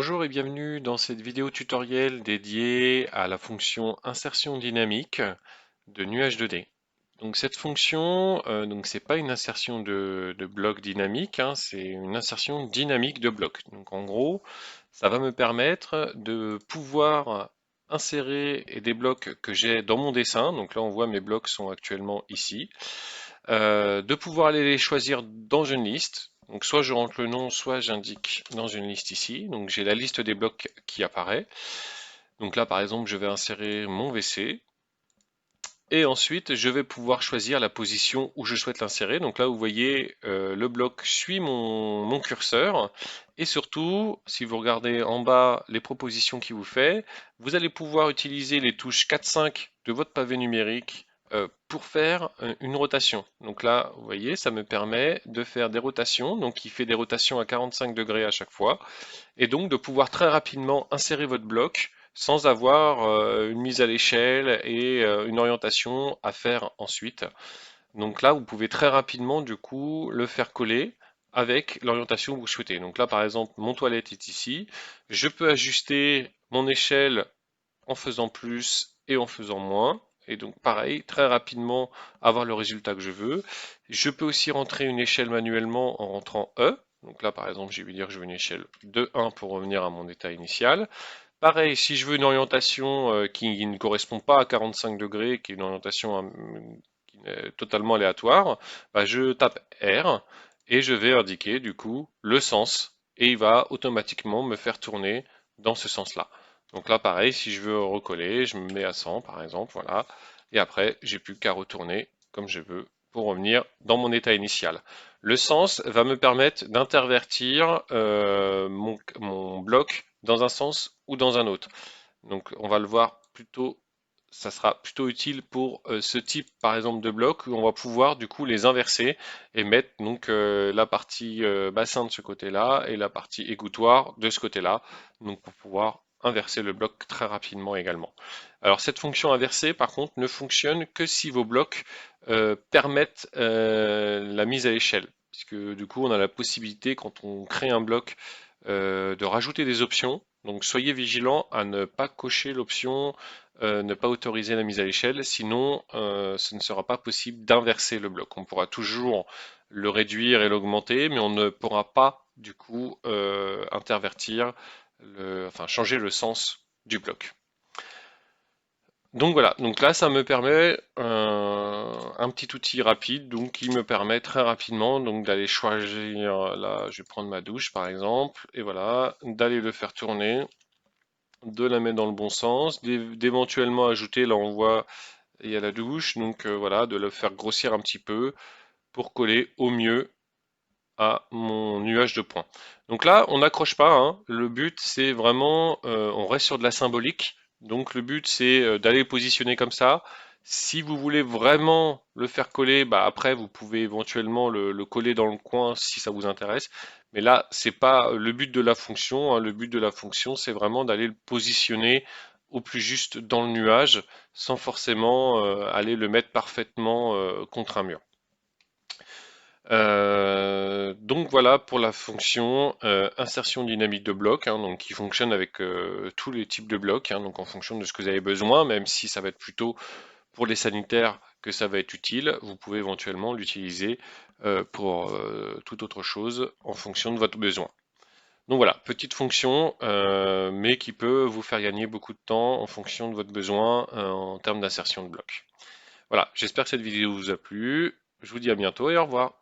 Bonjour et bienvenue dans cette vidéo tutoriel dédiée à la fonction insertion dynamique de Nuage 2D. Donc cette fonction, c'est pas une insertion de bloc dynamique, hein, c'est une insertion dynamique de bloc. Donc en gros, ça va me permettre de pouvoir insérer des blocs que j'ai dans mon dessin. Donc là on voit mes blocs sont actuellement ici. De pouvoir aller les choisir dans une liste. Donc soit je rentre le nom, soit j'indique dans une liste ici. Donc j'ai la liste des blocs qui apparaît. Donc là par exemple je vais insérer mon WC. Et ensuite je vais pouvoir choisir la position où je souhaite l'insérer. Donc là vous voyez le bloc suit mon curseur. Et surtout, si vous regardez en bas les propositions qu'il vous fait, vous allez pouvoir utiliser les touches 4-5 de votre pavé numérique pour faire une rotation. Donc là, vous voyez, ça me permet de faire des rotations. Donc il fait des rotations à 45 degrés à chaque fois. Et donc de pouvoir très rapidement insérer votre bloc sans avoir une mise à l'échelle et une orientation à faire ensuite. Donc là, vous pouvez très rapidement du coup le faire coller avec l'orientation que vous souhaitez. Donc là, par exemple, mon toilette est ici. Je peux ajuster mon échelle en faisant plus et en faisant moins. Et donc pareil, très rapidement avoir le résultat que je veux. Je peux aussi rentrer une échelle manuellement en rentrant E. Donc là par exemple, j'ai vais dire que je veux une échelle de 1 pour revenir à mon état initial. Pareil, si je veux une orientation qui ne correspond pas à 45 degrés, qui est une orientation qui est totalement aléatoire, bah, je tape R et je vais indiquer du coup le sens et il va automatiquement me faire tourner dans ce sens-là. Donc là pareil, si je veux recoller, je me mets à 100 par exemple, voilà, et après j'ai plus qu'à retourner comme je veux pour revenir dans mon état initial. Le sens va me permettre d'intervertir mon bloc dans un sens ou dans un autre. Donc on va le voir plutôt, ça sera plutôt utile pour ce type par exemple de bloc où on va pouvoir du coup les inverser et mettre donc la partie bassin de ce côté-là et la partie égouttoir de ce côté-là, donc pour pouvoir inverser le bloc très rapidement également. Alors cette fonction inversée par contre ne fonctionne que si vos blocs permettent la mise à l'échelle, puisque du coup on a la possibilité quand on crée un bloc de rajouter des options. Donc soyez vigilant à ne pas cocher l'option ne pas autoriser la mise à l'échelle, sinon ce ne sera pas possible d'inverser le bloc. On pourra toujours le réduire et l'augmenter, mais on ne pourra pas du coup intervertir, enfin changer le sens du bloc. Donc voilà, donc là ça me permet un petit outil rapide, donc qui me permet très rapidement donc d'aller choisir, là je vais prendre ma douche par exemple, et voilà, d'aller le faire tourner, de la mettre dans le bon sens, d'éventuellement ajouter, là on voit il y a la douche, donc voilà, de le faire grossir un petit peu pour coller au mieux à mon nuage de points. Donc là, on n'accroche pas, hein. Le but c'est vraiment, on reste sur de la symbolique. Donc le but c'est d'aller le positionner comme ça. Si vous voulez vraiment le faire coller, bah après vous pouvez éventuellement le coller dans le coin si ça vous intéresse. Mais là, c'est pas le but de la fonction, hein. Le but de la fonction, c'est vraiment d'aller le positionner au plus juste dans le nuage, sans forcément aller le mettre parfaitement contre un mur. Donc voilà pour la fonction insertion dynamique de bloc, hein, donc qui fonctionne avec tous les types de blocs, hein, donc en fonction de ce que vous avez besoin, même si ça va être plutôt pour les sanitaires que ça va être utile, vous pouvez éventuellement l'utiliser pour toute autre chose en fonction de votre besoin. Donc voilà, petite fonction, mais qui peut vous faire gagner beaucoup de temps en fonction de votre besoin en termes d'insertion de bloc. Voilà, j'espère que cette vidéo vous a plu. Je vous dis à bientôt et au revoir.